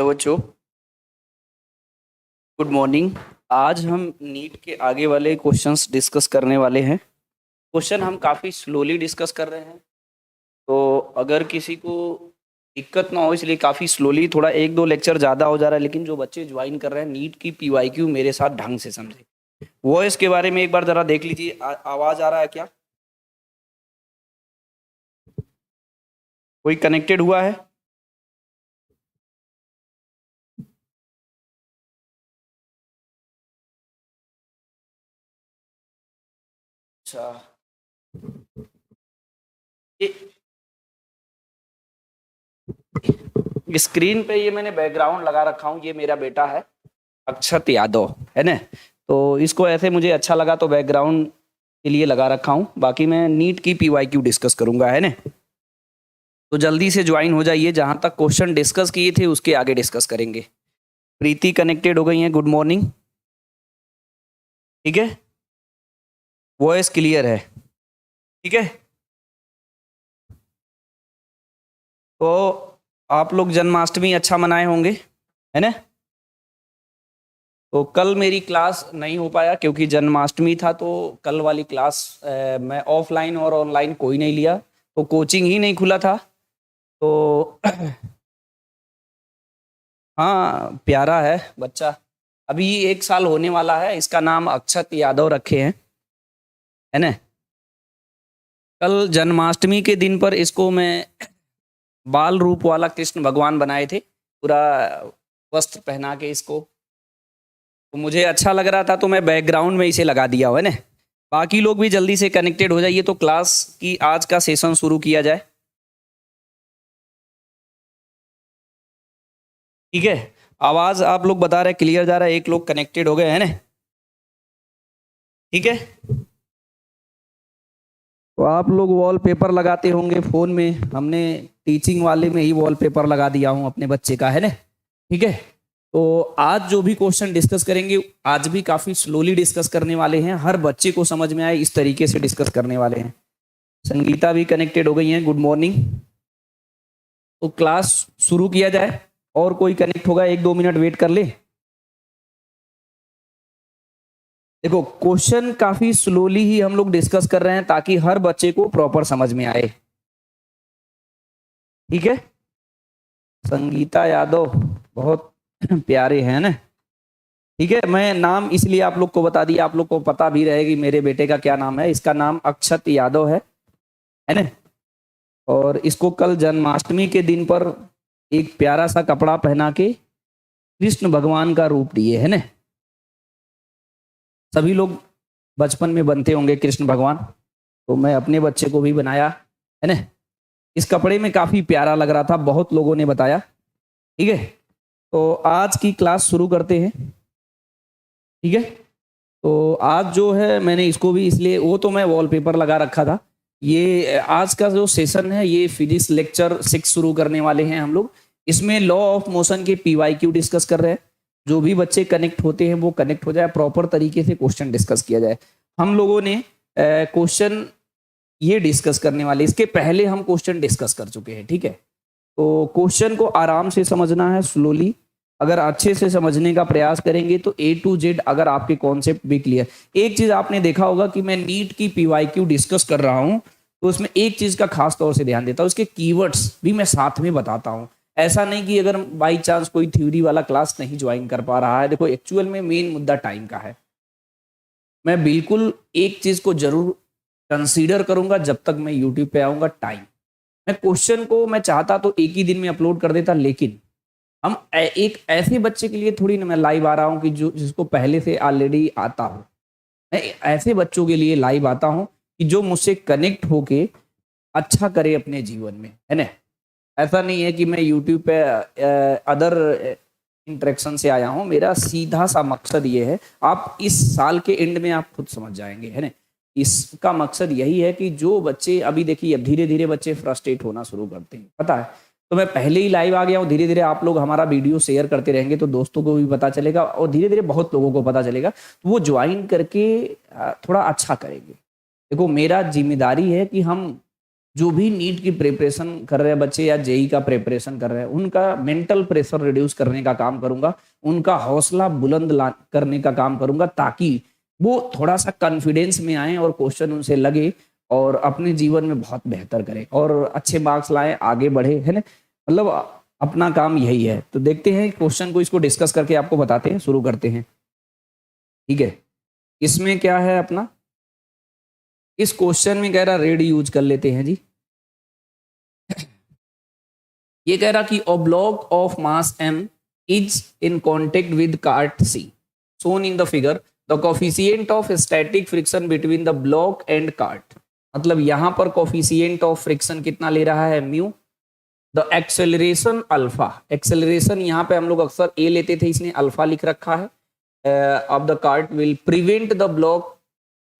Hello बच्चों, good morning. आज हम नीट के आगे वाले क्वेश्चंस डिस्कस करने वाले हैं। क्वेश्चन हम काफ़ी स्लोली डिस्कस कर रहे हैं, तो अगर किसी को दिक्कत ना हो इसलिए काफ़ी स्लोली, थोड़ा एक दो लेक्चर ज़्यादा हो जा रहा है, लेकिन जो बच्चे ज्वाइन कर रहे हैं नीट की पीवाईक्यू मेरे साथ ढंग से समझे। वॉइस के बारे में एक बार ज़रा देख लीजिए, आवाज़ आ रहा है क्या? कोई कनेक्टेड हुआ है? अच्छा, स्क्रीन पे ये मैंने बैकग्राउंड लगा रखा हूँ, ये मेरा बेटा है अक्षत यादव, है ना। तो इसको ऐसे मुझे अच्छा लगा तो बैकग्राउंड के लिए लगा रखा हूँ। बाकी मैं नीट की पीवाईक्यू डिस्कस करूंगा, है ना। तो जल्दी से ज्वाइन हो जाइए, जहां तक क्वेश्चन डिस्कस किए थे उसके आगे डिस्कस करेंगे। प्रीति कनेक्टेड हो गई है, गुड मॉर्निंग। ठीक है, वॉइस क्लियर है? ठीक है, तो आप लोग जन्माष्टमी अच्छा मनाए होंगे, है ना। तो कल मेरी क्लास नहीं हो पाया क्योंकि जन्माष्टमी था, तो कल वाली क्लास मैं ऑफलाइन और ऑनलाइन कोई नहीं लिया, तो कोचिंग ही नहीं खुला था। तो हाँ, प्यारा है बच्चा, अभी 1 साल होने वाला है। इसका नाम अक्षत यादव रखे हैं, है ना। कल जन्माष्टमी के दिन पर इसको मैं बाल रूप वाला कृष्ण भगवान बनाए थे, पूरा वस्त्र पहना के इसको। तो मुझे अच्छा लग रहा था तो मैं बैकग्राउंड में इसे लगा दिया, है ना। बाकी लोग भी जल्दी से कनेक्टेड हो जाइए तो क्लास की आज का सेशन शुरू किया जाए। ठीक है, आवाज आप लोग बता रहे क्लियर जा रहा है, एक लोग कनेक्टेड हो गए, है ना। ठीक है, तो आप लोग वॉलपेपर लगाते होंगे फोन में, हमने टीचिंग वाले में ही वॉलपेपर लगा दिया हूं अपने बच्चे का, है ना। ठीक है, तो आज जो भी क्वेश्चन डिस्कस करेंगे आज भी काफी स्लोली डिस्कस करने वाले हैं, हर बच्चे को समझ में आए इस तरीके से डिस्कस करने वाले हैं। संगीता भी कनेक्टेड हो गई हैं, गुड मॉर्निंग। तो क्लास शुरू किया जाए, और कोई कनेक्ट होगा 1-2 मिनट वेट कर ले। देखो, क्वेश्चन काफी स्लोली ही हम लोग डिस्कस कर रहे हैं ताकि हर बच्चे को प्रॉपर समझ में आए। ठीक है, संगीता यादव बहुत प्यारे हैं ना। ठीक है, मैं नाम इसलिए आप लोग को बता दिया, आप लोग को पता भी रहेगी मेरे बेटे का क्या नाम है। इसका नाम अक्षत यादव है ना। और इसको कल जन्माष्टमी के दिन पर एक प्यारा सा कपड़ा पहना के कृष्ण भगवान का रूप दिए, है ना। सभी लोग बचपन में बनते होंगे कृष्ण भगवान, तो मैं अपने बच्चे को भी बनाया, है ना। इस कपड़े में काफी प्यारा लग रहा था, बहुत लोगों ने बताया। ठीक है, तो आज की क्लास शुरू करते हैं। ठीक है, तो आज जो है मैंने इसको भी इसलिए, वो तो मैं वॉलपेपर लगा रखा था। ये आज का जो सेशन है ये फिजिक्स लेक्चर 6 शुरू करने वाले हैं हम लोग। इसमें लॉ ऑफ मोशन के पीवाईक्यू डिस्कस कर रहे हैं। जो भी बच्चे कनेक्ट होते हैं वो कनेक्ट हो जाए, प्रॉपर तरीके से क्वेश्चन डिस्कस किया जाए। हम लोगों ने क्वेश्चन ये डिस्कस करने वाले, इसके पहले हम क्वेश्चन डिस्कस कर चुके हैं। ठीक है, तो क्वेश्चन को आराम से समझना है, स्लोली। अगर अच्छे से समझने का प्रयास करेंगे तो A to Z अगर आपके कॉन्सेप्ट भी क्लियर। एक चीज आपने देखा होगा कि मैं नीट की पीवाईक्यू डिस्कस कर रहा हूं तो उसमें एक चीज का खास तौर से ध्यान देता हूं, उसके कीवर्ड्स भी मैं साथ में बताता हूं। ऐसा नहीं कि अगर बाई चांस कोई थ्योरी वाला क्लास नहीं ज्वाइन कर पा रहा है, देखो एक्चुअल में मेन मुद्दा टाइम का है। मैं बिल्कुल एक चीज को जरूर कंसीडर करूंगा जब तक मैं यूट्यूब पे आऊंगा, टाइम। मैं क्वेश्चन को मैं चाहता तो एक ही दिन में अपलोड कर देता, लेकिन हम एक ऐसे बच्चे के लिए थोड़ी ना मैं लाइव आ रहा हूँ कि जो जिसको पहले से ऑलरेडी आता हो। मैं ऐसे बच्चों के लिए लाइव आता हूँ कि जो मुझसे कनेक्ट होके अच्छा करे अपने जीवन में, है ना। ऐसा नहीं है कि मैं यूट्यूब पे अदर इंटरेक्शन से आया हूँ। मेरा सीधा सा मकसद ये है, आप इस साल के एंड में आप खुद समझ जाएंगे, है ना। इसका मकसद यही है कि जो बच्चे अभी देखिए, अब धीरे धीरे बच्चे फ्रस्ट्रेट होना शुरू करते हैं, पता है। तो मैं पहले ही लाइव आ गया हूँ, धीरे धीरे आप लोग हमारा वीडियो शेयर करते रहेंगे तो दोस्तों को भी पता चलेगा और धीरे धीरे बहुत लोगों को पता चलेगा, तो वो ज्वाइन करके थोड़ा अच्छा करेंगे। देखो, मेरा जिम्मेदारी है कि हम जो भी नीट की प्रिपरेशन कर रहे हैं बच्चे या जेई का प्रिपरेशन कर रहे हैं, उनका मेंटल प्रेशर रिड्यूस करने का काम करूंगा, उनका हौसला बुलंद करने का काम करूंगा, ताकि वो थोड़ा सा कॉन्फिडेंस में आए और क्वेश्चन उनसे लगे और अपने जीवन में बहुत बेहतर करें और अच्छे मार्क्स लाएं, आगे बढ़े, है ना। मतलब अपना काम यही है। तो देखते हैं क्वेश्चन को, इसको डिस्कस करके आपको बताते हैं, शुरू करते हैं। ठीक है, इसमें क्या है अपना, इस क्वेश्चन में कह रहा रेड यूज कर लेते हैं जी। ये कह रहा कि a block of mass m is in contact with cart c shown in the figure, the coefficient of static friction between the block and cart। मतलब यहां पर coefficient of friction कितना ले रहा है, mu. The acceleration alpha, acceleration यहाँ पे हम लोग अक्सर ए लेते थे, इसने अल्फा लिख रखा है। Of the cart will prevent the block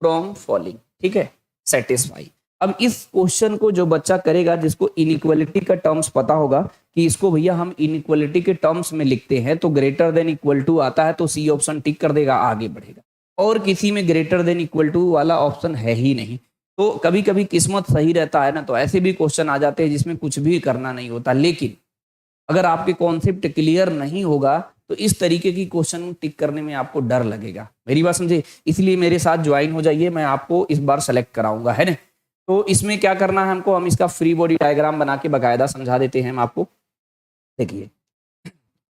from falling. ठीक है, सेटिस्फाई। अब इस क्वेश्चन को जो बच्चा करेगा, जिसको इनइक्वालिटी का टर्म्स पता होगा कि इसको भैया हम इनइक्वालिटी के टर्म्स में लिखते हैं, तो ग्रेटर देन इक्वल टू आता है तो सी ऑप्शन टिक कर देगा, आगे बढ़ेगा। और किसी में ग्रेटर देन इक्वल टू वाला ऑप्शन है ही नहीं। तो कभी कभी किस्मत सही रहता है ना, तो ऐसे भी क्वेश्चन आ जाते हैं जिसमें कुछ भी करना नहीं होता। लेकिन अगर आपके कॉन्सेप्ट क्लियर नहीं होगा तो इस तरीके की क्वेश्चन टिक करने में आपको डर लगेगा। मेरी बात समझे, इसलिए मेरे साथ ज्वाइन हो जाइए, मैं आपको इस बार सेलेक्ट कराऊंगा, है ना। तो इसमें क्या करना है हमको, हम इसका फ्री बॉडी डायग्राम बना के बकायदा समझा देते हैं हम आपको। देखिए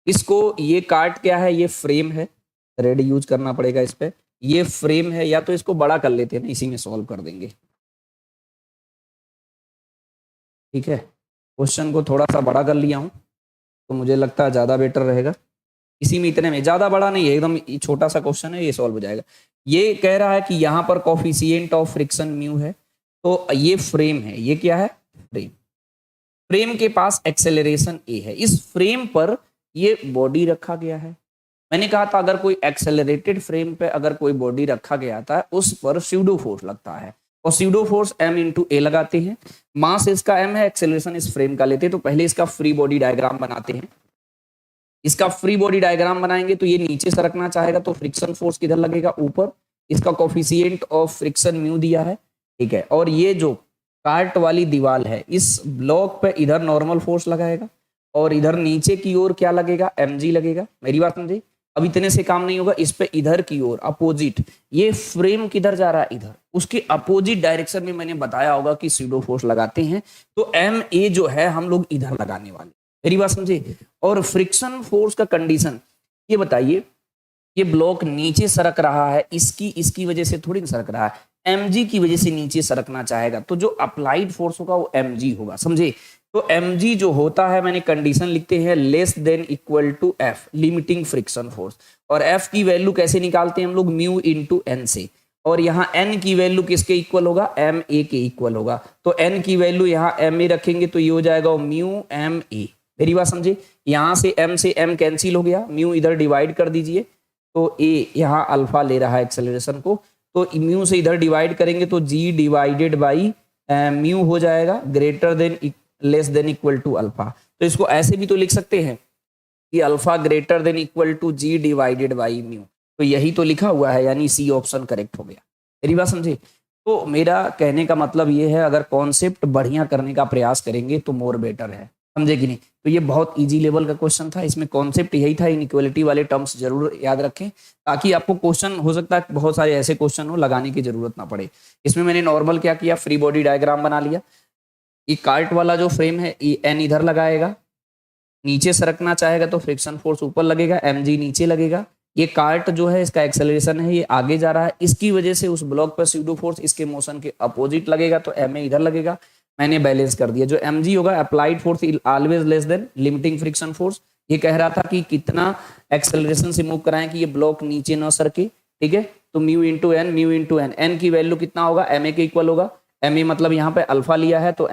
इसको, ये कार्ट क्या है, ये फ्रेम है, रेड यूज करना पड़ेगा इस पे। ये फ्रेम है, या तो इसको बड़ा कर लेते हैं ना, इसी में सॉल्व कर देंगे। ठीक है, क्वेश्चन को थोड़ा सा बड़ा कर लिया हूं, तो मुझे लगता है ज्यादा बेटर रहेगा। इसी में, इतने में, ज्यादा बड़ा नहीं है, एकदम छोटा सा क्वेश्चन है, ये सॉल्व हो जाएगा। ये कह रहा है कि यहाँ पर कॉफिशिएंट ऑफ फ्रिक्शन म्यू है, तो ये फ्रेम है, ये क्या है, फ्रेम। फ्रेम के पास एक्सेलरेशन ए है, इस फ्रेम पर ये बॉडी रखा गया है। मैंने कहा था अगर कोई एक्सेलरेटेड फ्रेम पे अगर कोई बॉडी रखा गया था, उस पर स्यूडो फोर्स लगता है, और स्यूडो फोर्स m इंटू ए लगाते हैं। मास इसका m है, एक्सेलरेशन इस फ्रेम का लेते हैं। तो पहले इसका फ्री बॉडी डायग्राम बनाते हैं। इसका फ्री बॉडी डायग्राम बनाएंगे तो ये नीचे सरकना चाहेगा, तो फ्रिक्शन फोर्स किधर लगेगा, ऊपर। इसका कोफिशिएंट ऑफ फ्रिक्शन म्यू दिया है। ठीक है, और ये जो कार्ट वाली दीवार है, इस ब्लॉक पे इधर नॉर्मल फोर्स लगाएगा, और इधर नीचे की ओर क्या लगेगा, mg लगेगा। मेरी बात समझे, अब इतने से काम नहीं होगा, इस पे इधर की ओर अपोजिट, ये फ्रेम किधर जा रहा है, इधर, उसके अपोजिट डायरेक्शन में मैंने बताया होगा कि स्यूडो फोर्स लगाते हैं। तो एम ए जो है हम लोग इधर लगाने वाले। मेरी बात समझे। और फ्रिक्शन फोर्स का कंडीशन ये बताइए, ये ब्लॉक नीचे सरक रहा है, इसकी इसकी वजह से थोड़ी ना सरक रहा है, mg की वजह से नीचे सरकना चाहेगा, तो जो अप्लाइड फोर्स होगा वो mg होगा, समझे। तो mg जो होता है, मैंने कंडीशन लिखते हैं less than equal to f, limiting friction force. और f की वैल्यू कैसे निकालते हैं हम लोग, म्यू इंटू एन से। और यहाँ n की वैल्यू किसके इक्वल होगा, एम ए के इक्वल होगा। तो n की वैल्यू यहाँ एम ए रखेंगे तो ये हो जाएगा म्यू एम ए। मेरी बात समझे, यहां से m कैंसिल हो गया, म्यू इधर डिवाइड कर दीजिए, तो a यहाँ अल्फा ले रहा है एक्सेलरेशन को, तो म्यू से इधर डिवाइड करेंगे तो g डिवाइडेड बाई म्यू हो जाएगा, greater than less than equal to alpha. तो इसको ऐसे भी तो लिख सकते हैं कि alpha greater than equal to g divided by mu. तो यही तो लिखा हुआ है, यानी सी ऑप्शन करेक्ट हो गया। मेरी बात समझे। तो मेरा कहने का मतलब ये है, अगर कॉन्सेप्ट बढ़िया करने का प्रयास करेंगे तो मोर बेटर है, समझे कि नहीं। तो ये बहुत इजी लेवल का क्वेश्चन था, इसमें कॉन्सेप्ट यही था, इनइक्वालिटी वाले टर्म्स जरूर याद रखें, ताकि आपको क्वेश्चन, हो सकता है बहुत सारे ऐसे क्वेश्चन हो लगाने की जरूरत ना पड़े। इसमें मैंने नॉर्मल क्या किया, फ्री बॉडी डायग्राम बना लिया। ये कार्ट वाला जो फ्रेम है, एन इधर लगाएगा, नीचे सरकना चाहेगा तो फ्रिक्शन फोर्स ऊपर लगेगा, mg नीचे लगेगा। ये कार्ट जो है, इसका एक्सेलरेशन है, ये आगे जा रहा है, इसकी वजह से उस ब्लॉक पर स्यूडो फोर्स इसके मोशन के अपोजिट लगेगा, तो ma इधर लगेगा। मैंने बैलेंस कर दिया। जो mg होगा, applied force always less than limiting friction force. ये कह रहा था कि कितना एक्सेलरेशन से मूव कराएं कि ये ब्लॉक नीचे न सरके। ठीक है, तो mu into N, mu into N, N की वैल्यू कितना होगा, ma के इक्वल होगा। ma मतलब यहाँ पे अल्फा लिया है, तो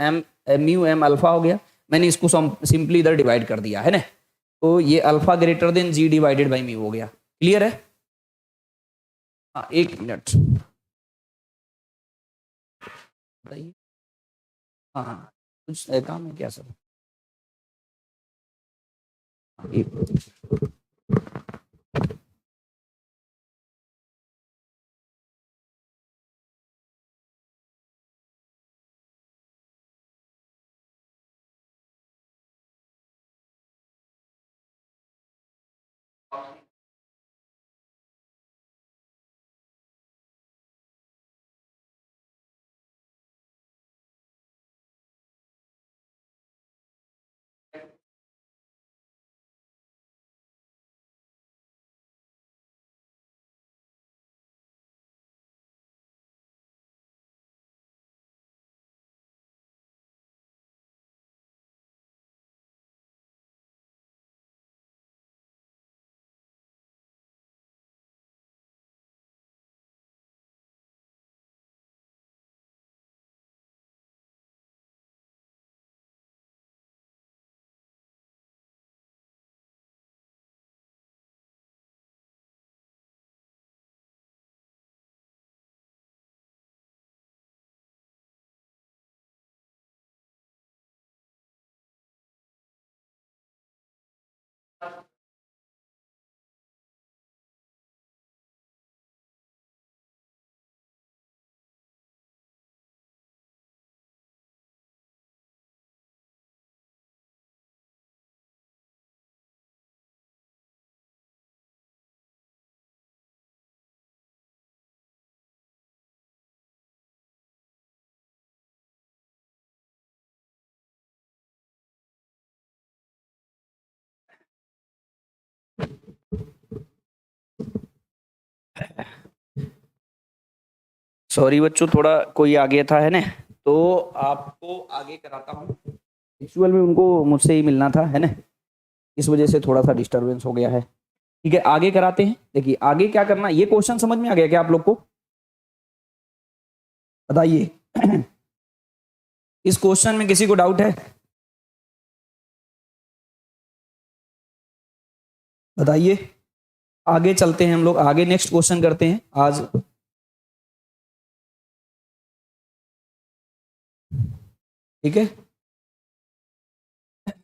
म्यू एम अल्फा हो गया। मैंने इसको सिंपली इधर डिवाइड कर दिया है ना, तो ये alpha greater than g divided by mu हो गया। क्लियर है। हाँ, एक मिनट बताइए। हाँ हाँ, कुछ काम है क्या सर। हाँ, एक सॉरी बच्चों, थोड़ा कोई आ गया था, है ना। तो आपको आगे कराता हूँ। एक्चुअल में उनको मुझसे ही मिलना था, है ना। इस वजह से थोड़ा सा डिस्टरबेंस हो गया है। ठीक है, आगे कराते हैं। देखिए आगे क्या करना, ये क्वेश्चन समझ में आ गया क्या आप लोग को? बताइए। इस क्वेश्चन में किसी को डाउट है? बताइए। आगे चलते हैं हम लोग, आगे नेक्स्ट क्वेश्चन करते हैं आज। ठीक है,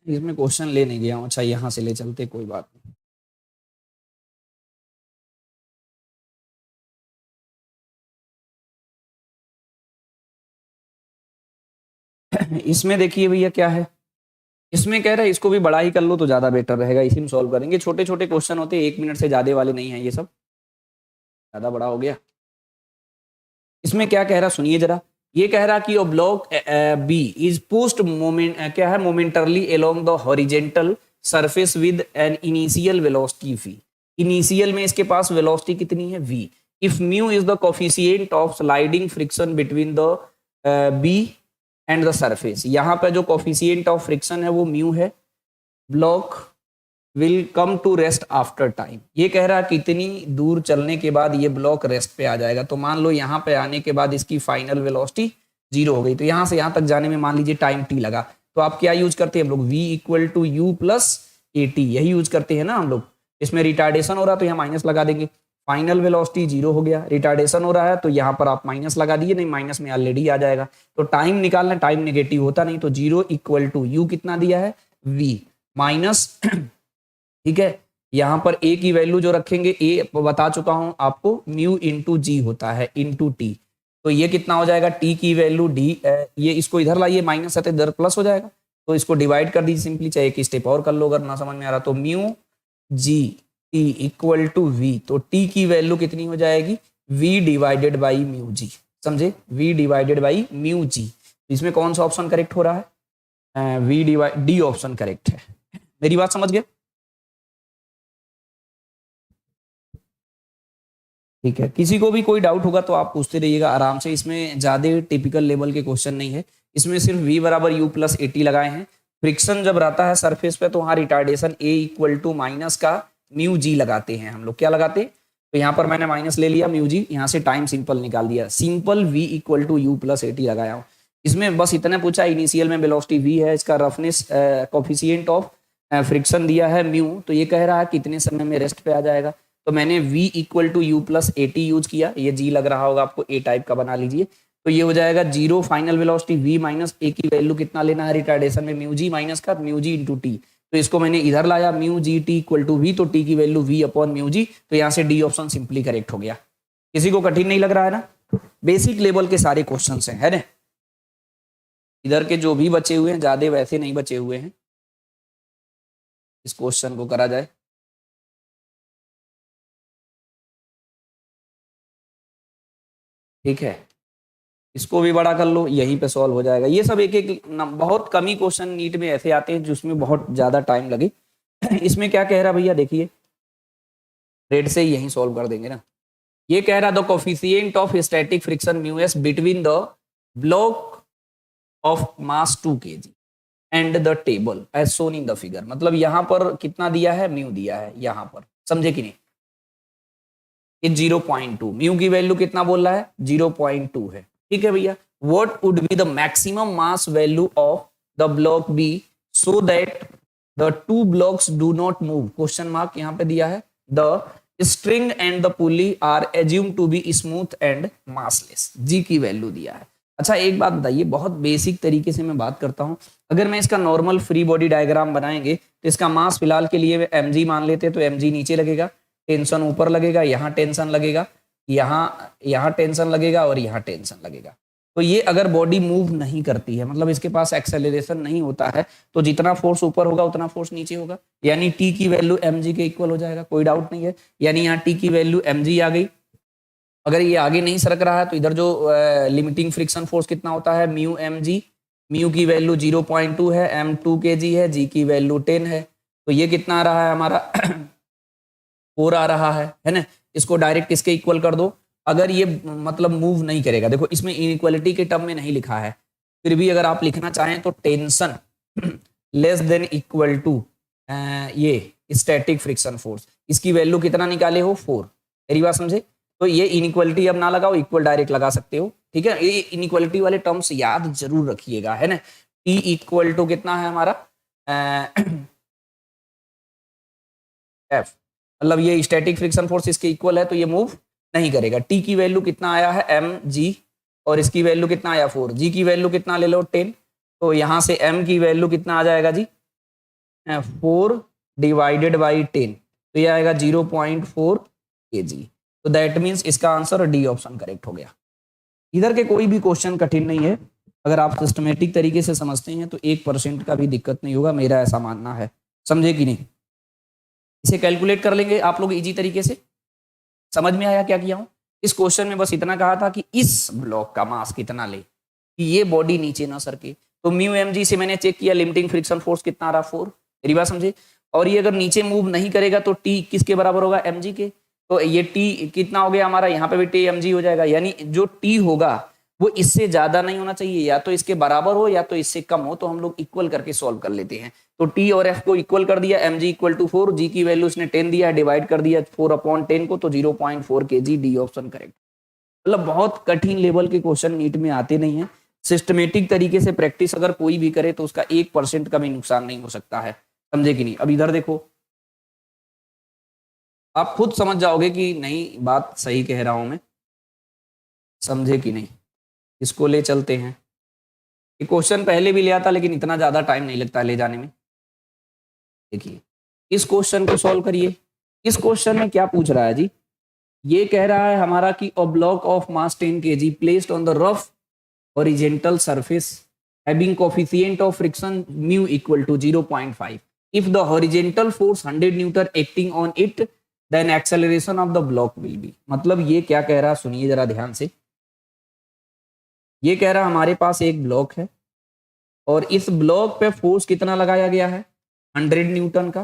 इसमें क्वेश्चन ले नहीं गया हूं। अच्छा, यहां से ले चलते, कोई बात नहीं। इसमें देखिए भैया क्या है, इसमें कह रहा है इसको भी बड़ा ही कर लो तो ज्यादा बेटर रहेगा, इसी में सॉल्व करेंगे। छोटे छोटे क्वेश्चन होते हैं, 1 मिनट से ज्यादा वाले नहीं है ये सब, ज्यादा बड़ा हो गया। इसमें क्या कह रहा सुनिए जरा। ये कह रहा कि block B is pushed moment, क्या है, momentarily along the horizontal surface with an initial velocity v। Initial में इसके पास वेलोसिटी कितनी है, v। If mu is the coefficient of sliding friction between the B and the surface. यहाँ पे जो कोफिशिएंट ऑफ फ्रिक्शन है वो म्यू है। Block will come to rest after time. ये कह रहा है कितनी दूर चलने के बाद ये ब्लॉक रेस्ट पे आ जाएगा। तो मान लो यहाँ पे आने के बाद इसकी फाइनल वेलोसिटी 0 हो गई, तो यहाँ से यहाँ तक जाने में मान लीजिए टाइम टी लगा। तो आप क्या यूज करते हैं हम लोग, v equal to u plus a t, यही यूज करते हैं ना हम लोग। इसमें रिटार्डेशन हो रहा तो यहाँ माइनस लगा देंगे। फाइनल वेलोसिटी 0 हो गया, रिटार्डेशन हो रहा है तो यहाँ पर आप माइनस लगा दिए, नहीं माइनस में ऑलरेडी आ जाएगा। तो टाइम निकालना, टाइम नेगेटिव होता नहीं, तो 0 इक्वल टू यू कितना दिया है, v माइनस ठीक है, यहां पर ए की वैल्यू जो रखेंगे, ए बता चुका हूं आपको, म्यू इंटू जी होता है इंटू टी। तो ये कितना हो जाएगा, टी की वैल्यू डी, ये इसको इधर लाइए, माइनस है तो इधर प्लस हो जाएगा। तो इसको डिवाइड कर दीजिए सिंपली, चाहे एक स्टेप और कर लो अगर ना समझ में आ रहा। तो mu g t equal to v, तो टी की वैल्यू कितनी हो जाएगी, v divided by mu g. समझे, v divided by mu g. इसमें कौन सा ऑप्शन करेक्ट हो रहा है, v divide, D option correct है। मेरी बात समझ गए? ठीक है, किसी को भी कोई डाउट होगा तो आप पूछते रहिएगा आराम से। इसमें ज्यादा टिपिकल लेवल के क्वेश्चन नहीं है, इसमें सिर्फ v बराबर u प्लस ए टी लगाए हैं। फ्रिक्शन जब रहता है सरफेस पे तो वहां retardation a equal to minus का म्यू जी लगाते हैं हम लोग। क्या लगाते हैं, तो यहाँ पर मैंने माइनस ले लिया म्यू जी, यहाँ से टाइम सिंपल निकाल दिया, simple v equal to u plus a t लगाया हूँ। इसमें बस इतना पूछा, इनिशियल में वेलोसिटी v है, इसका रफनेस कोफिशिएंट ऑफ फ्रिक्शन दिया है म्यू, तो ये कह रहा है कितने समय में रेस्ट पे आ जाएगा। तो मैंने v equal to u plus a t use किया, ये g लग रहा होगा आपको, ए टाइप का बना लीजिए। तो ये हो जाएगा 0 final velocity v minus a की वैल्यू कितना लेना है रिटार्डेशन में, म्यू जी माइनस का म्यू जी इंटू टी। तो इसको मैंने इधर लाया, mu g t equal to v, तो टी की value v upon mu g. तो यहाँ से डी ऑप्शन सिंपली करेक्ट हो गया। किसी को कठिन नहीं लग रहा है ना? बेसिक लेवल के सारे क्वेश्चन है ना। इधर के जो भी बचे हुए हैं ज्यादा वैसे नहीं बचे हुए हैं, इस क्वेश्चन को करा जाए। ठीक है, इसको भी बड़ा कर लो, यहीं पे सॉल्व हो जाएगा। ये सब एक एक बहुत कम ही क्वेश्चन नीट में ऐसे आते हैं जिसमें बहुत ज्यादा टाइम लगे। इसमें क्या कह रहा भैया, देखिए रेड से यहीं सॉल्व कर देंगे ना। ये कह रहा the coefficient of static friction mu S between the block of mass 2 kg and the table as shown in the figure. मतलब यहां पर कितना दिया है, म्यू दिया है यहां पर, समझे कि नहीं। ये 0.2 म्यू की वैल्यू कितना बोल रहा है, 0.2 है। ठीक है भैया, what would be the maximum mass value of the block B so that the two blocks do not move, question mark यहां पे दिया है। The string and the pulley are assume to be smooth and massless, G की value दिया है। अच्छा एक बात बताइए, बहुत बेसिक तरीके से मैं बात करता हूं। अगर मैं इसका नॉर्मल फ्री बॉडी डायग्राम बनाएंगे तो इसका मास फिलहाल के लिए mg मान लेते हैं, तो mg नीचे लगेगा, टेंशन ऊपर लगेगा, यहाँ टेंशन लगेगा, यहाँ टेंशन लगेगा और यहाँ टेंशन लगेगा। तो ये अगर बॉडी मूव नहीं करती है, मतलब इसके पास एक्सेलरेशन नहीं होता है, तो जितना फोर्स ऊपर होगा उतना फोर्स नीचे होगा, यानी टी की वैल्यू mg के इक्वल हो जाएगा, कोई डाउट नहीं है। यानी यहाँ टी की वैल्यू mg आ गई। अगर ये आगे नहीं सरक रहा है तो इधर जो लिमिटिंग फ्रिक्शन फोर्स कितना होता है, म्यू mg, म्यू की वैल्यू 0.2 है, m 2 kg है, g की वैल्यू 10 है, तो ये कितना आ रहा है हमारा 4 आ रहा है ना। इसको डायरेक्ट इसके इक्वल कर दो। अगर ये मतलब मूव नहीं करेगा, देखो इसमें इनइक्वालिटी के टर्म में नहीं लिखा है, फिर भी अगर आप लिखना चाहें तो tension less than equal to ये स्टैटिक फ्रिक्शन फोर्स, इसकी वैल्यू कितना निकाले हो 4। मेरी बात समझे। तो ये इनइक्वालिटी अब ना लगाओ, इक्वल डायरेक्ट लगा सकते हो। ठीक है, ये इनइक्वालिटी वाले टर्म्स याद जरूर रखिएगा, है ना। टी इक्वल टू कितना है हमारा एफ, मतलब ये स्टैटिक फ्रिक्शन फोर्स इसके इक्वल है, तो ये मूव नहीं करेगा। टी की वैल्यू कितना आया है एम जी, और इसकी वैल्यू कितना आया 4, जी की वैल्यू कितना ले लो 10, तो यहाँ से एम की वैल्यू कितना आ जाएगा जी 4 डिवाइडेड बाई 10, तो ये आएगा 0.4 kg। तो दैट मीन्स इसका आंसर डी ऑप्शन करेक्ट हो गया। इधर के कोई भी क्वेश्चन कठिन नहीं है, अगर आप सिस्टमेटिक तरीके से समझते हैं तो 1% का भी दिक्कत नहीं होगा, मेरा ऐसा मानना है, समझे कि नहीं। इसे कैलकुलेट कर लेंगे आप लोग इजी तरीके से। समझ में आया क्या किया हूं। इस क्वेश्चन में बस इतना कहा था कि इस ब्लॉक का मास कितना ले कि ये बॉडी नीचे ना सरके, तो म्यू mg से मैंने चेक किया लिमिटिंग फ्रिक्शन फोर्स कितना आ रहा 4, मेरी बात समझे। और ये अगर नीचे मूव नहीं करेगा तो टी किसके बराबर होगा mg के, तो ये टी कितना हो गया हमारा, यहाँ पे भी टी mg हो जाएगा, यानी जो टी होगा वो इससे ज्यादा नहीं होना चाहिए, या तो इसके बराबर हो या तो इससे कम हो, तो हम लोग इक्वल करके सॉल्व कर लेते हैं। तो टी और एफ को इक्वल कर दिया, mg इक्वल टू 4, जी की वैल्यू इसने 10 दिया, डिवाइड कर दिया 4/10 को, तो 0.4 kg, डी ऑप्शन करेक्ट। मतलब बहुत कठिन लेवल के क्वेश्चन नीट में आते नहीं है। सिस्टमेटिक तरीके से प्रैक्टिस अगर कोई भी करे तो उसका 1% का भी नुकसान नहीं हो सकता है, समझे कि नहीं। अब इधर देखो, आप खुद समझ जाओगे कि नहीं बात सही कह रहा हूं मैं, समझे कि नहीं। इसको ले चलते हैं, ये क्वेश्चन पहले भी लिया था लेकिन इतना ज्यादा टाइम नहीं लगता ले जाने में। देखिए इस क्वेश्चन को सॉल्व करिए। इस क्वेश्चन में क्या पूछ रहा है जी, ये कह रहा है हमारा कि a block of mass 10 kg placed on the rough horizontal surface having coefficient of friction mu equal to 0.5, if the horizontal force 100 Newton acting on it then acceleration of the block will be। मतलब ये क्या कह रहा है सुनिए जरा ध्यान से। ये कह रहा हमारे पास एक ब्लॉक है और इस ब्लॉक पे फोर्स कितना लगाया गया है 100 न्यूटन का,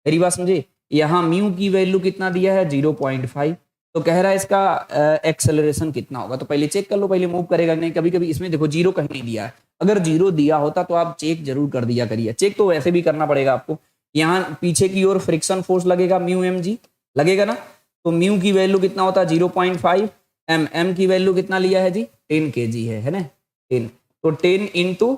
मेरी बात समझे। यहाँ म्यू की वैल्यू कितना दिया है 0.5, तो कह रहा है इसका एक्सेलरेशन कितना होगा। तो पहले चेक कर लो, पहले मूव करेगा नहीं। कभी कभी इसमें देखो जीरो कहीं नहीं दिया है, अगर जीरो दिया होता तो आप चेक जरूर कर दिया करिए। चेक तो वैसे भी करना पड़ेगा आपको। यहाँ पीछे की ओर फ्रिक्शन फोर्स लगेगा म्यू mg लगेगा ना, तो म्यू की वैल्यू कितना होता है 0.5, एम की वैल्यू कितना लिया है जी 10 kg है ना 10, तो 10 इंटू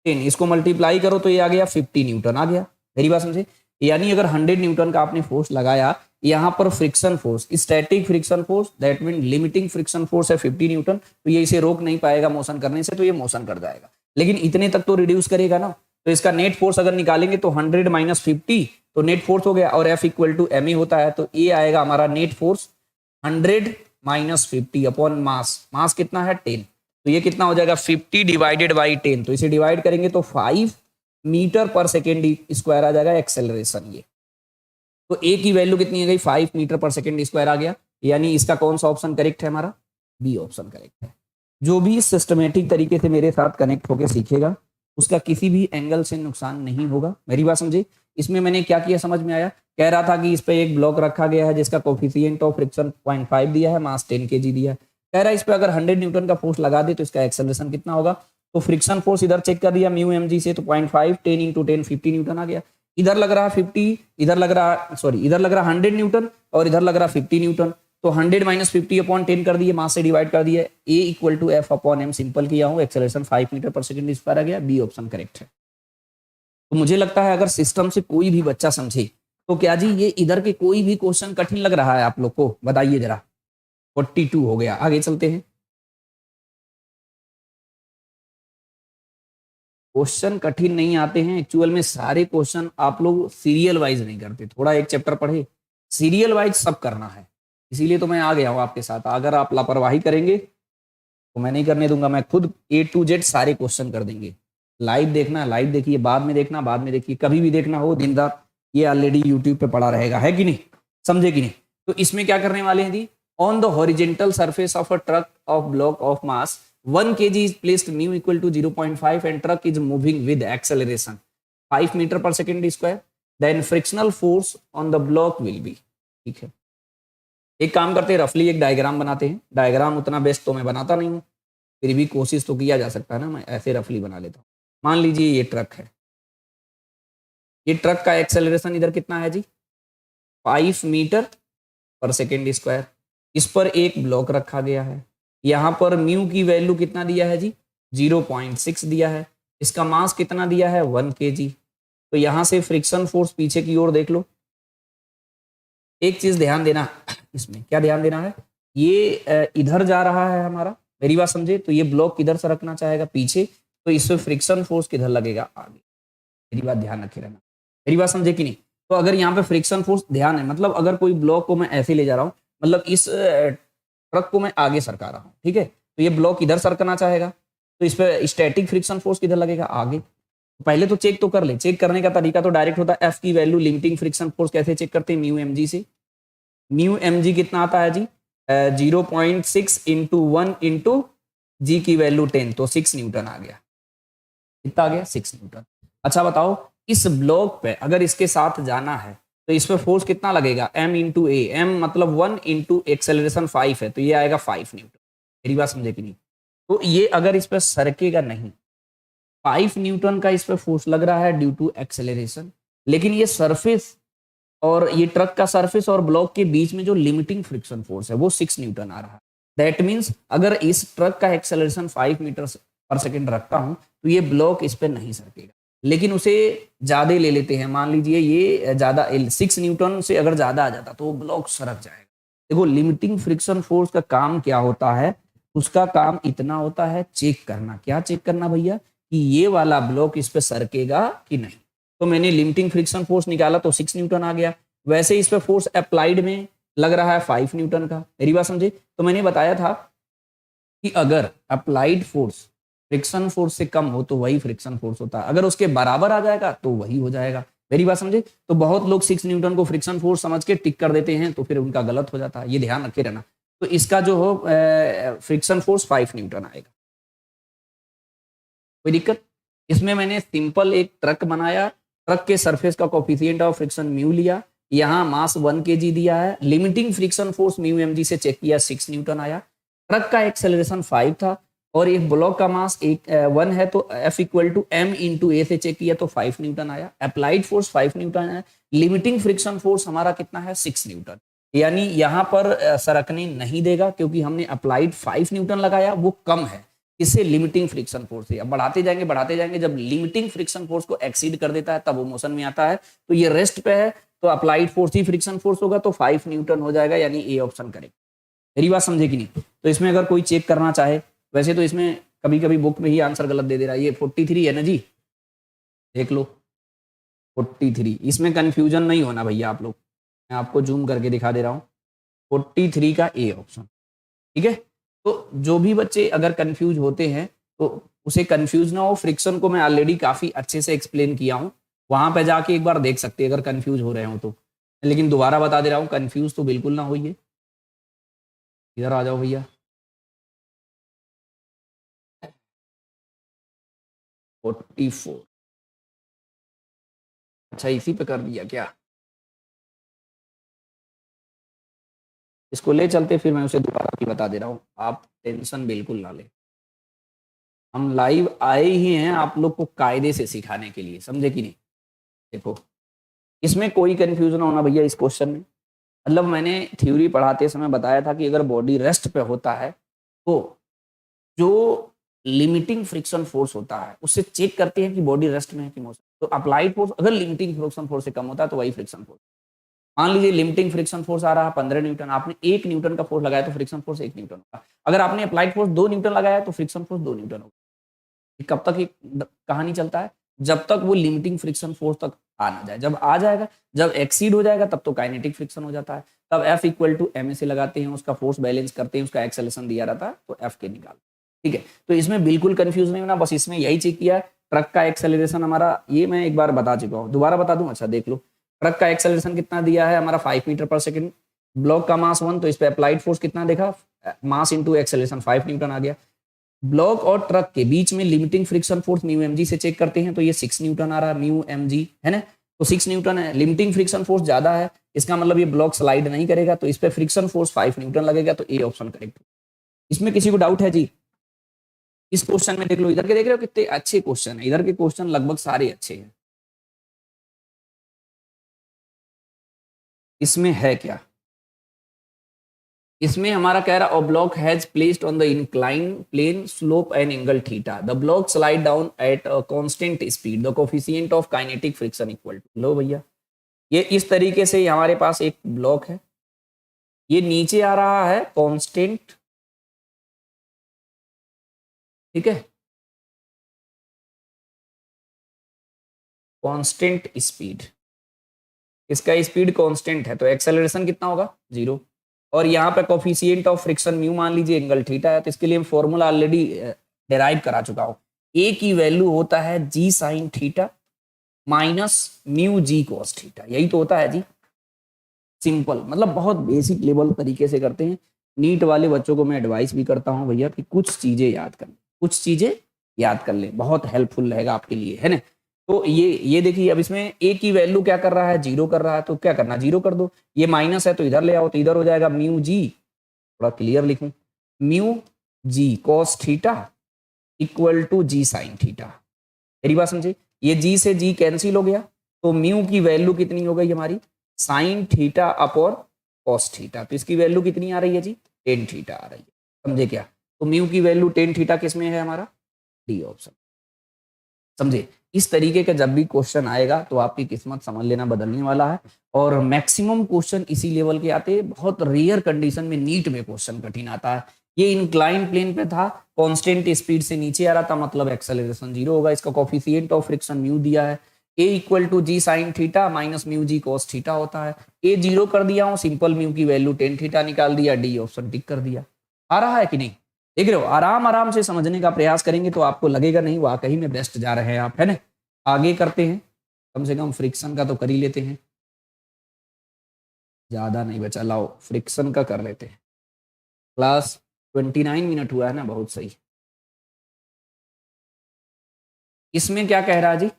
10 इसको मल्टीप्लाई करो तो ये आ गया 50 न्यूटन आ गया, मेरी बात समझे। यानी अगर 100 न्यूटन का आपने फोर्स लगाया, यहाँ पर friction force static friction force that mean limiting friction force है 50 न्यूटन, तो ये इसे रोक नहीं पाएगा मोशन करने से, तो ये मोशन कर जाएगा। लेकिन इतने तक तो रिड्यूस करेगा ना, तो इसका नेट फोर्स अगर निकालेंगे तो 100 माइनस 50 तो नेट फोर्स हो गया, और F इक्वल टू एम होता है, तो ये आएगा हमारा net force 100 minus 50 upon mass, mass कितना है 10, तो ये कितना हो जाएगा 50 डिवाइडेड बाई 10, तो इसे डिवाइड करेंगे तो 5 मीटर पर सेकेंड स्क्वायर आ जाएगा एक्सेलरेशन। ये तो ए की वैल्यू कितनी आ गई 5 मीटर पर सेकेंड स्क्वायर आ गया, यानी इसका कौन सा ऑप्शन करेक्ट है हमारा बी ऑप्शन करेक्ट है। जो भी सिस्टमेटिक तरीके से मेरे साथ कनेक्ट होकर सीखेगा उसका किसी भी एंगल से नुकसान नहीं होगा। मेरी बात समझे। इसमें मैंने क्या किया समझ में आया। कह रहा था कि इस पे एक ब्लॉक रखा गया है जिसका कोफिशिएंट ऑफ फ्रिक्शन 0.5 दिया है, मास 10 kg दिया है। कह रहा है इस पे अगर 100 न्यूटन का फोर्स लगा दे तो इसका एक्सेलरेशन कितना होगा। तो फ्रिक्शन फोर्स इधर चेक कर दिया म्यू mg से, तो 0.5 10 इंटू 10 50 न्यूटन आ गया। इधर लग रहा 50, इधर लग रहा सॉरी इधर लग रहा 100 न्यूटन और इधर लग रहा 50 न्यूटन। तो 100 माइनस 50 अपॉन 10 कर दिए, मास से डिवाइड कर दिए, a equal to F upon M simple किया हूँ, acceleration 5 metre per second square आ गया। बी ऑप्शन करेक्ट है। तो मुझे लगता है अगर सिस्टम से कोई भी बच्चा समझे तो क्या जी ये इधर के कोई भी क्वेश्चन कठिन लग रहा है आप लोग को, बताइए जरा। 42 हो गया, आगे चलते हैं। क्वेश्चन कठिन नहीं आते हैं एक्चुअल में, सारे क्वेश्चन आप लोग सीरियल वाइज नहीं करते। थोड़ा एक चैप्टर पढ़े, सीरियल वाइज सब करना है। इसीलिए तो मैं आ गया हूं आपके साथ। अगर आप लापरवाही करेंगे तो मैं नहीं करने दूंगा, मैं खुद A to Z सारे क्वेश्चन कर देंगे। लाइव देखना लाइव देखिए, बाद में देखना बाद में देखिए, कभी भी देखना हो दिन रात, ये ऑलरेडी यूट्यूब पे पड़ा रहेगा, है कि नहीं, समझे कि नहीं। तो इसमें क्या करने वाले हैं ji, on the horizontal surface of a truck of block of mass 1 kg is placed mu equal to 0.5 and truck is moving with acceleration 5 meter per second square, then frictional force on the block will be। ठीक है, एक काम करते हैं, रफली एक diagram बनाते हैं। डायग्राम उतना बेस्ट तो मैं बनाता नहीं हूँ, फिर भी कोशिश तो किया जा सकता है ना, मैं ऐसे रफली बना लेता हूँ। मान लीजिए ये ट्रक है, ये ट्रक का एक्सेलरेशन इधर कितना है जी 5 मीटर पर सेकेंड स्क्वायर। इस पर एक ब्लॉक रखा गया है, यहाँ पर म्यू की वैल्यू कितना दिया है जी 0.6 दिया है, इसका मास कितना दिया है 1 kg। तो यहाँ से फ्रिक्शन फोर्स पीछे की ओर देख लो। एक चीज ध्यान देना, इसमें क्या ध्यान देना है, ये इधर जा रहा है हमारा, मेरी बात समझे। तो ये ब्लॉक किधर से रखना चाहेगा पीछे, तो इससे फ्रिक्शन फोर्स किधर लगेगा आगे। मेरी बात ध्यान रखे रहना, मेरी बात समझे कि नहीं। तो अगर यहाँ पे फ्रिक्शन फोर्स ध्यान है, मतलब अगर कोई ब्लॉक को मैं ऐसे ले जा रहा हूँ, मतलब इस ट्रक को मैं आगे सरका रहा हूँ, ठीक है, तो ये ब्लॉक इधर सरकना चाहेगा, तो इस पे स्टैटिक फ्रिक्शन फोर्स किधर लगेगा आगे। पहले तो चेक तो कर ले। चेक करने का तरीका तो डायरेक्ट होता है, एफ की वैल्यू लिमिटिंग फ्रिक्शन फोर्स कैसे चेक करते हैं, म्यू mg से। म्यू mg कितना आता है जी 0.6 इंटू 1 इंटू जी की वैल्यू 10, तो 6 न्यूटन आ गया। कितना आ गया 6 न्यूटन। अच्छा बताओ, इस ब्लॉक पे अगर इसके साथ जाना है तो इस पे फोर्स कितना लगेगा m इंटू ए, एम मतलब 1 इंटू एक्सेलरेशन 5 है, तो ये आएगा 5 न्यूटन। मेरी बात समझे कि नहीं। तो ये अगर इस पे सरकेगा नहीं, 5 न्यूटन का इस पे फोर्स लग रहा है ड्यू टू एक्सेलरेशन, लेकिन ये सरफेस और ये ट्रक का सरफेस और ब्लॉक के बीच में जो लिमिटिंग फ्रिक्शन फोर्स है वो 6 न्यूटन आ रहा है। दैट मीन्स अगर इस ट्रक का एक्सेलरेशन 5 मीटर पर सेकेंड रखता हूं तो ये ब्लॉक इस पर नहीं सरकेगा, लेकिन उसे ज्यादा ले लेते हैं। मान लीजिए ये ज्यादा 6 न्यूटन से अगर ज्यादा आ जाता तो ब्लॉक सरक जाएगा। देखो लिमिटिंग फ्रिक्शन फोर्स का काम क्या होता है, उसका काम इतना होता है चेक करना। क्या चेक करना भैया, कि ये वाला ब्लॉक इस पे सरकेगा कि नहीं। तो मैंने लिमिटिंग फ्रिक्शन फोर्स निकाला तो 6 न्यूटन आ गया। वैसे इस पे फोर्स अप्लाइड में लग रहा है 5 न्यूटन का। मेरी बात समझे। तो मैंने बताया था कि अगर अप्लाइड फोर्स फ्रिक्शन फोर्स से कम हो तो वही फ्रिक्शन फोर्स होता है, अगर उसके बराबर आ जाएगा तो वही हो जाएगा। मेरी बात समझे। तो बहुत लोग 6 न्यूटन को फ्रिक्शन फोर्स समझ के टिक कर देते हैं, तो फिर उनका गलत हो जाता है, ये ध्यान रखे रहना। तो इसका जो हो फ्रिक्शन फोर्स 5 न्यूटन आएगा। कोई दिक्कत। इसमें मैंने सिंपल एक ट्रक बनाया, ट्रक के सरफेस का कोफिशिएंट ऑफ फ्रिक्शन म्यू लिया, यहाँ मास 1 kg दिया है, limiting friction force mu mg से चेक किया 6 न्यूटन आया, ट्रक का एक्सेलरेशन 5 था और एक ब्लॉक का मास 1 है, तो F equal to m into A से चेक किया तो 5 न्यूटन आया। अप्लाइड फोर्स 5 न्यूटन है, लिमिटिंग फ्रिक्शन फोर्स हमारा कितना है 6 न्यूटन। यानी यहाँ पर सरकने नहीं देगा क्योंकि हमने अप्लाइड 5 न्यूटन लगाया, वो कम है, इसे लिमिटिंग फ्रिक्शन फोर्स है। अब बढ़ाते जाएंगे, जब लिमिटिंग फ्रिक्शन फोर्स को एक्सीड कर देता है तब वो मोशन में आता है। तो ये रेस्ट पे है, तो अप्लाइड फोर्स ही फ्रिक्शन फोर्स होगा, तो 5 न्यूटन हो जाएगा, यानी ए ऑप्शन करेक्ट। मेरी बात समझे कि नहीं। तो इसमें अगर कोई चेक करना चाहे, वैसे तो इसमें कभी कभी बुक में ही आंसर गलत दे दे रहा है। ये 43 है ना जी, देख लो 43, इसमें कंफ्यूजन नहीं होना भैया आप लोग, मैं आपको जूम करके दिखा दे रहा हूँ। 43 का ए ऑप्शन, ठीक है। तो जो भी बच्चे अगर कंफ्यूज होते हैं तो उसे कंफ्यूज ना हो, फ्रिक्शन को मैं ऑलरेडी काफी अच्छे से एक्सप्लेन किया हूँ, वहां पे जाके एक बार देख सकते हैं अगर कंफ्यूज हो रहे हो तो। लेकिन दोबारा बता दे रहा हूँ, कंफ्यूज तो बिल्कुल ना होइए। इधर आ जाओ भैया, 44। अच्छा इसी पे कर दिया क्या? इसको ले चलते, फिर मैं उसे दोबारा भी बता दे रहा हूँ, आप टेंशन बिल्कुल ना लें। हम लाइव आए ही हैं आप लोग को कायदे से सिखाने के लिए, समझे कि नहीं? देखो, इसमें कोई कंफ्यूजन होना भैया इस क्वेश्चन में, मतलब मैंने थ्योरी पढ़ाते समय बताया था कि अगर बॉडी रेस्ट पे होता है तो जो लिमिटिंग फ्रिक्शन फोर्स होता है उससे चेक करते हैं कि बॉडी रेस्ट में है कि मोशन। तो अप्लाइड फोर्स अगर लिमिटिंग फ्रिक्शन फोर्स से कम होता है तो वही फ्रिक्शन फोर्स। मान लीजिए लिमिटिंग फ्रिक्शन फोर्स आ रहा है 15 न्यूटन, आपने 1 न्यूटन का फोर्स लगाया तो फ्रिक्शन फोर्स 1 न्यूटन होगा। अगर आपने अप्लाइड फोर्स 2 न्यूटन लगाया तो फ्रिक्शन फोर्स 2 न्यूटन होगा। कब तक ये कहानी चलता है? जब तक वो लिमिटिंग फ्रिक्शन फोर्स तक आ ना जाए। जब आ जाएगा, जब एक्सीड हो जाएगा तब तो काइनेटिक फ्रिक्शन हो जाता है। तब F इक्वल टू एम से लगाते हैं, उसका फोर्स बैलेंस करते हैं, उसका एक्सेलेरेशन दिया रहता है तो F के निकाल। ठीक है, तो इसमें बिल्कुल कंफ्यूज नहीं होना, बस इसमें यही चेक किया ट्रक का एक्सेलरेशन हमारा, ये मैं एक बार बता चुका हूँ, दोबारा बता दूं। अच्छा देख लो, ट्रक का एक्सेलरेशन कितना दिया है हमारा 5 मीटर पर सेकंड, ब्लॉक का मास 1, तो इस पे अप्लाइड फोर्स कितना देखा, मास इंटू एक्सेलरेशन 5 न्यूटन आ गया। ब्लॉक और ट्रक के बीच में limiting friction force mu M g से चेक करते हैं तो ये 6 न्यूटन आ रहा है, म्यू एम जी है ना, तो 6 न्यूटन है। लिमिटिंग फ्रिक्शन फोर्स ज्यादा है, इसका मतलब ये ब्लॉक स्लाइड नहीं करेगा, तो इस पे फ्रिक्शन फोर्स 5 न्यूटन लगेगा, तो ए ऑप्शन करेक्ट। इसमें किसी को डाउट है जी? इस क्वेश्चन में देख लो, इधर के देख रहे हो कितने अच्छे क्वेश्चन है, इधर के क्वेश्चन लगभग सारे अच्छे हैं। इसमें है क्या? इसमें हमारा कह रहा block has placed on the inclined plane slope and angle theta, the block slide down at a constant speed, the coefficient of kinetic friction equal to, लो भैया ये इस तरीके से हमारे पास एक ब्लॉक है, ये नीचे आ रहा है कांस्टेंट, ठीक है, कांस्टेंट स्पीड, इसका स्पीड कांस्टेंट है तो एक्सेलरेशन कितना होगा 0, और यहाँ पे कोफिशिएंट ऑफ फ्रिक्शन म्यू मान लीजिए एंगल थीटा है, तो इसके लिए फॉर्मूला ऑलरेडी डिराइव करा चुका हूँ। ए की वैल्यू होता है जी sine theta minus mu g cos theta, यही तो होता है जी। सिंपल, मतलब बहुत बेसिक लेवल तरीके से करते हैं। नीट वाले बच्चों को मैं एडवाइस भी करता हूँ भैया कि कुछ चीजें याद कर लें, कुछ चीजें याद कर लें, बहुत हेल्पफुल रहेगा आपके लिए, है ना। तो ये देखिए, अब इसमें ए की वैल्यू क्या कर रहा है, 0 कर रहा है, तो क्या करना, 0 कर दो। ये माइनस है तो इधर ले आओ, तो इधर हो जाएगा म्यू जी, थोड़ा क्लियर लिखूं, mu g cos theta equal to g sine theta. मेरी बात समझे, ये जी से जी कैंसिल हो गया, तो म्यू की वैल्यू कितनी हो गई हमारी, sine theta upon cos theta, तो इसकी वैल्यू कितनी आ रही है जी, टेन थीटा आ रही है, समझे क्या। तो म्यू की वैल्यू टेन थीटा किस में है हमारा, डी ऑप्शन, समझे। इस तरीके का जब भी क्वेश्चन आएगा तो आपकी किस्मत समझ लेना बदलने वाला है, और मैक्सिमम क्वेश्चन इसी लेवल के आते हैं, बहुत रेयर कंडीशन में नीट में क्वेश्चन कठिन आता है। ये इंक्लाइन प्लेन पे था, कांस्टेंट स्पीड से नीचे आ रहा था, मतलब एक्सेलरेशन 0 होगा, इसका कोफिशिएंट ऑफ फ्रिक्शन म्यू दिया है, a equal to g sine theta minus mu g cos theta होता है, ए 0 कर दिया हूँ, सिंपल म्यू की वैल्यू टेन थीटा निकाल दिया, डी ऑप्शन टिक कर दिया। आ रहा है कि नहीं, देख रहे हो, आराम आराम से समझने का प्रयास करेंगे तो आपको लगेगा नहीं वाकई में बेस्ट जा रहे हैं आप, है ना। आगे करते हैं, कम से कम फ्रिक्शन का तो कर ही लेते हैं, ज्यादा नहीं बचा, लाओ फ्रिक्शन का कर लेते हैं। क्लास 29 मिनट हुआ है ना, बहुत सही। इसमें क्या कह रहा है जी,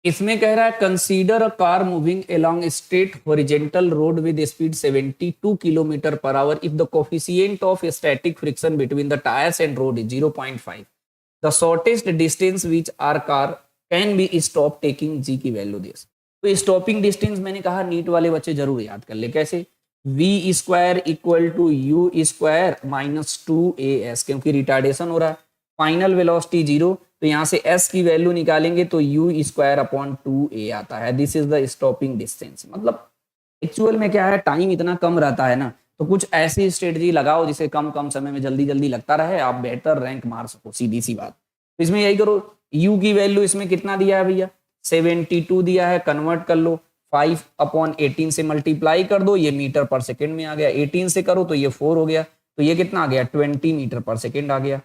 इसमें कह रहा है consider a car moving along straight horizontal road with speed 72 kilometre per hour if the coefficient of static friction between the tyres and road is 0.5, the shortest distance which our car can be stop taking G की value this. तो stopping distance मैंने कहा NEET वाले बच्चे जरूर याद कर ले, कैसे, v square equal to u square minus 2as, क्योंकि रिटार्डेशन हो रहा है, फाइनल वेलोसिटी 0, तो यहाँ से s की वैल्यू निकालेंगे तो u स्क्वायर अपॉन 2a आता है, this is the stopping distance. मतलब एक्चुअल में क्या है, टाइम इतना कम रहता है ना, तो कुछ ऐसी स्ट्रेटजी लगाओ जिसे कम कम समय में जल्दी जल्दी लगता रहे, आप बेहतर रैंक मार सको, सीधी सी बात। तो इसमें यही करो, u की वैल्यू इसमें कितना दिया है भैया, 72 दिया है, कन्वर्ट कर लो, 5 अपॉन 18 से मल्टीप्लाई कर दो, ये मीटर पर सेकेंड में आ गया, 18 से करो तो ये 4 हो गया, तो ये कितना आ गया, 20 मीटर पर सेकेंड आ गया।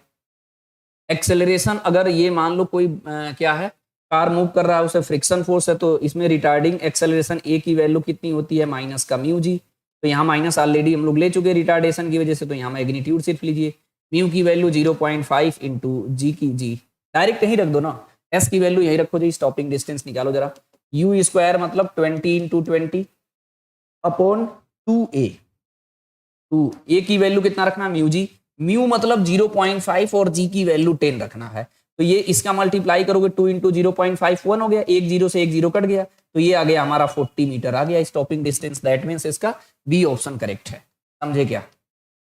एक्सेलरेशन अगर ये मान लो कोई क्या है, कार मूव कर रहा है, उसे फ्रिक्शन फोर्स है, तो इसमें रिटार्डिंग एक्सेलरेशन ए की वैल्यू कितनी होती है, माइनस का म्यू जी, तो यहाँ माइनस ऑलरेडी हम लोग ले चुके रिटार्डेशन की वजह से, तो यहाँ मैग्नीट्यूड सिर्फ लीजिए, म्यू की वैल्यू 0.5 इंटू जी की जी डायरेक्ट यहीं रख दो ना, एस की वैल्यू यहीं रखो जी, स्टॉपिंग डिस्टेंस निकालो जरा, यू स्क्वायर मतलब 20 इंटू 20 अपॉन 2a, टू ए की वैल्यू कितना रखना म्यू जी, म्यू मतलब 0.5 और जी की वैल्यू 10 रखना है, तो ये इसका मल्टीप्लाई करोगे 2 इंटू 0.5 1 हो गया, एक जीरो से एक जीरो कट गया, तो ये आ गया हमारा 40 मीटर आ गया स्टॉपिंग डिस्टेंस, दैट मीन्स इसका बी ऑप्शन करेक्ट है। समझे क्या?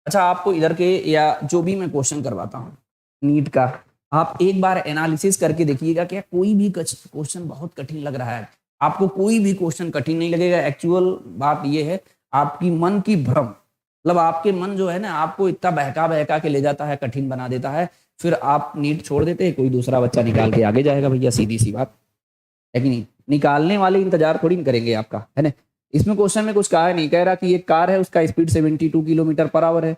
अच्छा आपको इधर के या जो भी मैं क्वेश्चन करवाता हूँ नीट का, आप एक बार एनालिसिस करके देखिएगा क्या कोई भी क्वेश्चन बहुत कठिन लग रहा है, आपको कोई भी क्वेश्चन कठिन नहीं लगेगा। एक्चुअल बात यह है आपकी मन की भ्रम, मतलब आपके मन जो है ना आपको इतना बहका बहका के ले जाता है, कठिन बना देता है, फिर आप नीट छोड़ देते हैं, कोई दूसरा बच्चा निकाल के आगे जाएगा भैया, सीधी सी बात है कि नहीं? निकालने वाले इंतजार थोड़ी करेंगे आपका, है ना? इसमें क्वेश्चन में कुछ कहा नहीं, कह रहा कि एक कार है उसका स्पीड 72 किलोमीटर पर आवर है,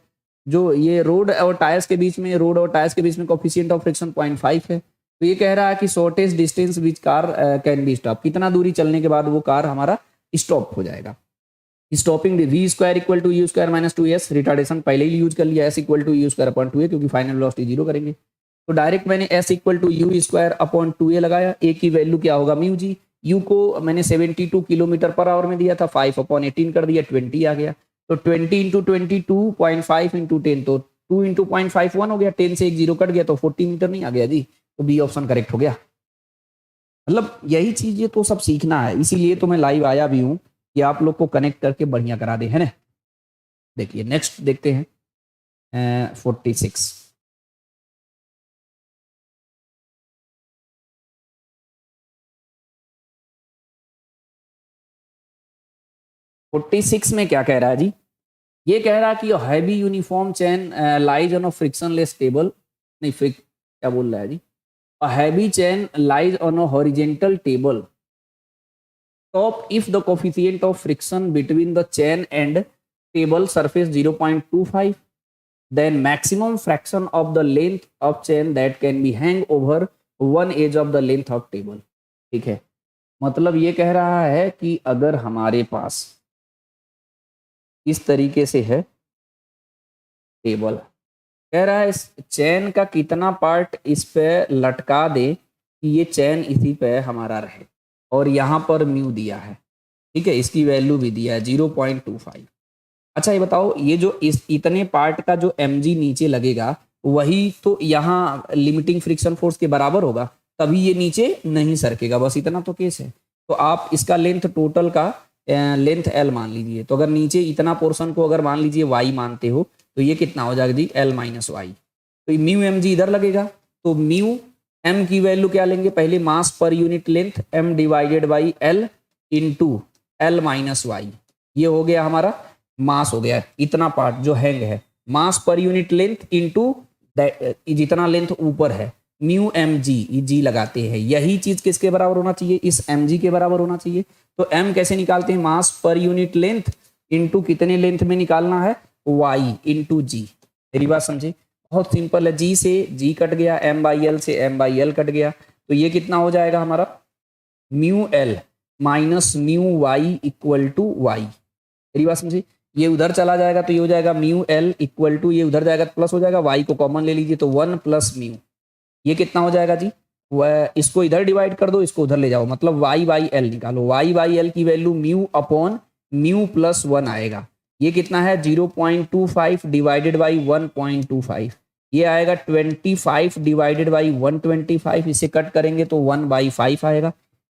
जो ये रोड और टायर्स के बीच में, रोड और टायर्स के बीच में कोफिशिएंट ऑफ फ्रिक्शन 0.5 है, तो ये कह रहा है कि shortest distance which car can be stop, कितना दूरी चलने के बाद वो कार हमारा स्टॉप हो जाएगा। Stopping v square equal to u square minus 2s, retardation पहले ही यूज कर लिया, s equal to u square upon 2a, क्योंकि फाइनल वेलोसिटी जीरो करेंगे, तो डायरेक्ट मैंने s equal to u square upon 2a लगाया, ए की वैल्यू क्या होगा म्यू जी, यू को मैंने 72 किलोमीटर पर आवर में दिया था, 5 अपॉन 18 कर दिया, 20 आ गया, तो 20 इंटू 22.5 इंटू 10, तो 2 इंटू 0.51 हो गया, 10 से एक जीरो कट गया, तो 40 मीटर नहीं आ गया जी, तो बी ऑप्शन करेक्ट हो गया। मतलब यही चीज ये तो सब सीखना है, इसीलिए तो मैं लाइव आया भी हूँ कि आप लोग को कनेक्ट करके बढ़िया करा दे, है ना? देखिए नेक्स्ट देखते हैं 46। 46 में क्या कह रहा है जी, ये कह रहा है कि heavy uniform chain lies on a frictionless table, नहीं फ्रिक क्या बोल रहा है जी, a heavy chain lies on a horizontal table top if the coefficient of friction between the chain and table surface 0.25, then maximum fraction of the length of chain that can be hang over one edge of the length of table। ठीक है, मतलब ये कह रहा है कि अगर हमारे पास इस तरीके से है टेबल, कह रहा है इस चैन का कितना पार्ट इस पे लटका दे कि ये चैन इसी पे हमारा रहे, और यहाँ पर म्यू दिया है, ठीक है, इसकी वैल्यू भी दिया है 0.25। अच्छा ये बताओ, ये जो इस इतने पार्ट का जो mg नीचे लगेगा वही तो यहाँ लिमिटिंग फ्रिक्शन फोर्स के बराबर होगा, तभी ये नीचे नहीं सरकेगा, बस इतना तो केस है। तो आप इसका लेंथ टोटल का लेंथ l मान लीजिए, तो अगर नीचे इतना पोर्शन को अगर मान लीजिए y मानते हो, तो ये कितना हो जाएगा जी l माइनस वाई, तो म्यू mg इधर लगेगा, तो म्यू m की वैल्यू क्या लेंगे, पहले मास पर unit length m divided by l into l minus Y, ये हो गया हमारा मास, हो गया इतना पार्ट जो हैंग है, मास पर यूनिट लेंथ इंटू जितना लेंथ ऊपर है, म्यू एम जी लगाते हैं, यही चीज किसके बराबर होना चाहिए, इस एम जी के बराबर होना चाहिए। तो एम कैसे निकालते हैं, मास पर यूनिट लेंथ इंटू कितने लेंथ में निकालना है, वाई इंटू जी। मेरी बात समझे, बहुत सिंपल है, जी से जी कट गया, एम बाई एल से एम बाई एल कट गया, तो ये कितना हो जाएगा हमारा mu l minus mu y equal to y. मेरी बात समझी, ये उधर चला जाएगा तो ये हो जाएगा म्यू एल इक्वल टू, ये उधर जाएगा तो प्लस हो जाएगा, वाई को कॉमन ले लीजिए तो 1 प्लस म्यू, ये कितना हो जाएगा जी, इसको इधर डिवाइड कर दो, इसको उधर ले जाओ, मतलब वाई बाई एल निकालो, वाई बाई एल की value mu upon mu plus 1 आएगा, ये कितना है 0.25 डिवाइडेड बाई 1.25, ये आएगा 25 डिवाइडेड बाई 125, इसे कट करेंगे तो 1/5 आएगा।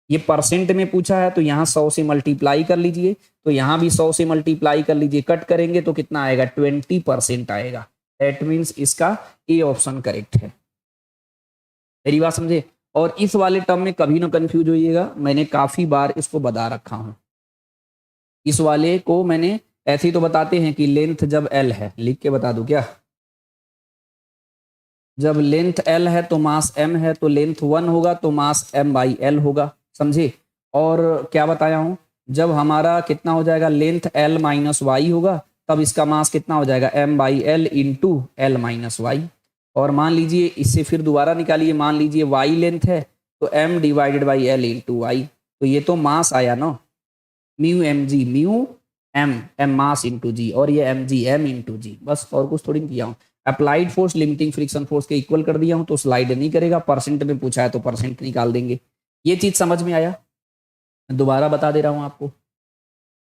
ये परसेंट में पूछा है तो यहाँ 100 से मल्टीप्लाई कर लीजिए, तो यहाँ भी 100 से मल्टीप्लाई कर लीजिए, कट करेंगे तो कितना आएगा 20% आएगा, दैट मीन्स इसका ए ऑप्शन करेक्ट है। मेरी बात समझे, और इस वाले टर्म में कभी ना कंफ्यूज होइएगा, मैंने काफी बार इसको बता रखा हूं, इस वाले को मैंने ऐसे ही तो बताते हैं कि लेंथ जब एल है, लिख के बता दूं क्या, जब लेंथ एल है तो मास एम है, तो लेंथ 1 होगा तो मास एम बाई एल होगा, समझे। और क्या बताया हूं, जब हमारा कितना हो जाएगा लेंथ एल माइनस वाई होगा, तब इसका मास कितना हो जाएगा m by L into l minus y. और मान लीजिए इससे फिर दोबारा निकालिए, मान लीजिए वाई लेंथ है तो M divided by L into Y, तो ये तो मास आया ना, mu M G, mu M M mass into G, और ये M G M into G, बस और कुछ थोड़ी किया हूँ। Applied force limiting friction force के इक्वल कर दिया हूं तो स्लाइड नहीं करेगा, परसेंट में पूछा है तो परसेंट निकाल देंगे। ये चीज समझ में आया? दोबारा बता दे रहा हूं आपको।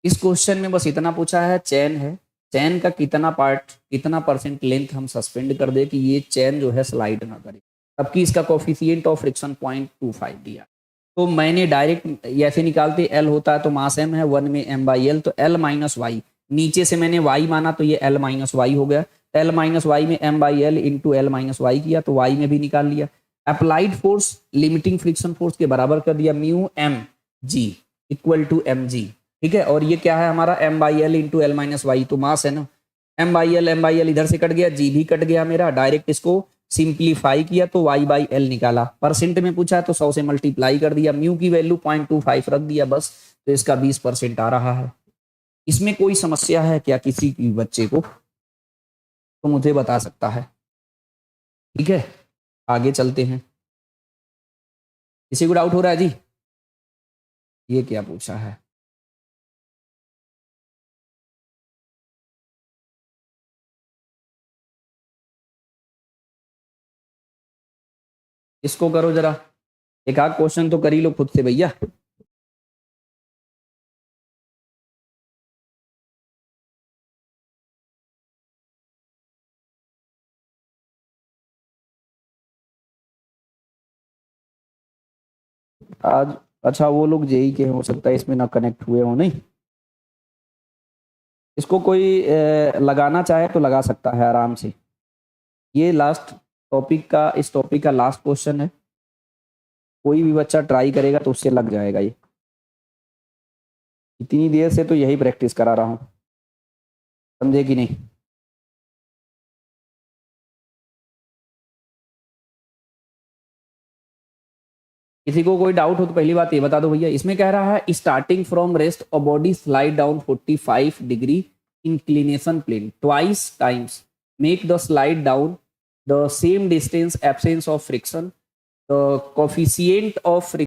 इस क्वेश्चन में बस इतना पूछा है, चैन है, चैन का कितना पार्ट, कितना परसेंट लेंथ हम सस्पेंड कर दे कि ये चैन जो है स्लाइड ना करे, तबकि इसका कोफिशिएंट ऑफ फ्रिक्शन 0.25 दिया। तो मैंने डायरेक्ट ऐसे निकालते, एल होता है तो मास एम है, 1 में एम बाई एल, तो एल माइनस वाई, नीचे से मैंने वाई माना तो ये एल माइनस वाई हो गया, एल माइनस वाई में m by L into l minus y किया तो वाई में भी निकाल लिया। Applied force limiting friction force के बराबर कर दिया, mu M g equal to m g, ठीक है। और ये क्या है हमारा, m by L into l minus y, तो मास है ना, एम बाई एल इधर से कट गया, जी भी कट गया मेरा, डायरेक्ट इसको सिंप्लीफाई किया तो वाई बाई एल निकाला। परसेंट में पूछा तो 100 से मल्टीप्लाई कर दिया, म्यू की वैल्यू 0.25 रख दिया बस, तो इसका 20% आ रहा है। इसमें कोई समस्या है क्या किसी भी बच्चे को, तो मुझे बता सकता है, ठीक है। आगे चलते हैं, किसी को डाउट हो रहा है जी? ये क्या पूछा है, इसको करो जरा, एक आध क्वेश्चन तो कर ही लो खुद से भैया। आज अच्छा, वो लोग जेई के हो सकता है इसमें ना कनेक्ट हुए हो, नहीं। इसको कोई लगाना चाहे तो लगा सकता है आराम से। ये लास्ट टॉपिक का, इस टॉपिक का लास्ट क्वेश्चन है, कोई भी बच्चा ट्राई करेगा तो उससे लग जाएगा ये। इतनी देर से तो यही प्रैक्टिस करा रहा हूँ, समझे कि नहीं? किसी को कोई डाउट हो तो पहली बात ये बता दो भैया। इसमें कह रहा है starting from rest a body slide down 45 degree inclination plane twice times, make the slide down the same distance, absence of friction, the coefficient of